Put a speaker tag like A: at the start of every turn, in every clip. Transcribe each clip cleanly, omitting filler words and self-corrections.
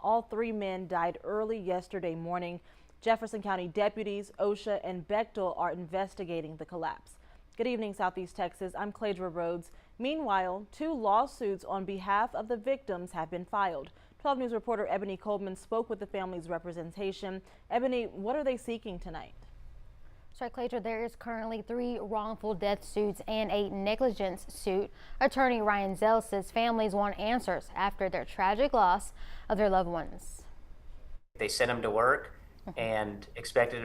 A: All three men died early yesterday morning. Jefferson County deputies, OSHA, and Bechtel are investigating the collapse. Good evening, Southeast Texas. I'm Cladra Rhodes. Meanwhile, 2 lawsuits on behalf of the victims have been filed. 12 News reporter Ebony Coleman spoke with the family's representation. Ebony, what are they seeking tonight?
B: So, Cladra, there is currently 3 wrongful death suits and a negligence suit. Attorney Ryan Zell says families want answers after their tragic loss of their loved ones.
C: They sent them to work and expected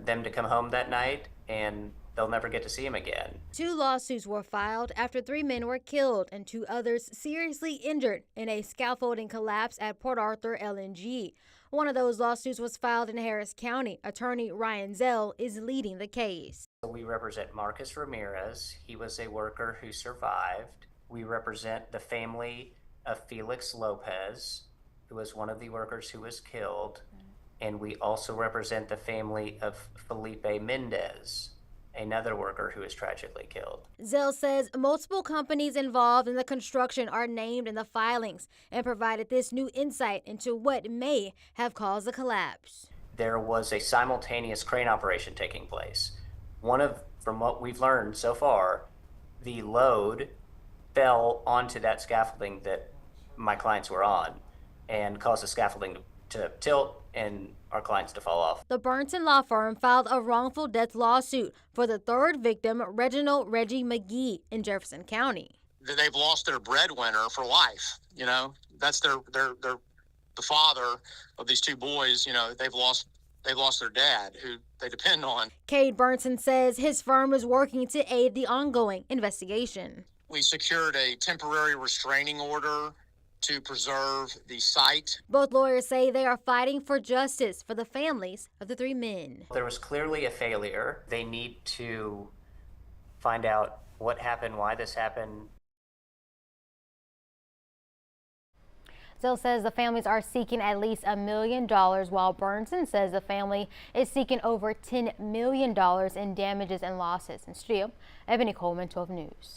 C: them to come home that night, and they'll never get to see him again.
B: 2 lawsuits were filed after 3 men were killed and 2 others seriously injured in a scaffolding collapse at Port Arthur LNG. One of those lawsuits was filed in Harris County. Attorney Ryan Zell is leading the case.
C: We represent Marcus Ramirez. He was a worker who survived. We represent the family of Felix Lopez, who was one of the workers who was killed. And we also represent the family of Felipe Mendez, another worker who was tragically killed.
B: Zell says multiple companies involved in the construction are named in the filings and provided this new insight into what may have caused the collapse.
C: There was a simultaneous crane operation taking place. From what we've learned so far, the load fell onto that scaffolding that my clients were on and caused the scaffolding to tilt and our clients to fall off.
B: The Burnson law firm filed a wrongful death lawsuit for the 3rd victim, Reginald Reggie McGee, in Jefferson County.
D: They've lost their breadwinner for life. You know, that's the father of these 2 boys. You know, they've lost their dad, who they depend on.
B: Cade Burnson says his firm is working to aid the ongoing investigation.
D: We secured a temporary restraining order to preserve the site.
B: Both lawyers say they are fighting for justice for the families of the 3 men.
C: There was clearly a failure. They need to find out what happened, why this happened.
B: Zell says the families are seeking at least $1 million, while Burnson says the family is seeking over $10 million in damages and losses. In studio, Ebony Coleman, 12 News.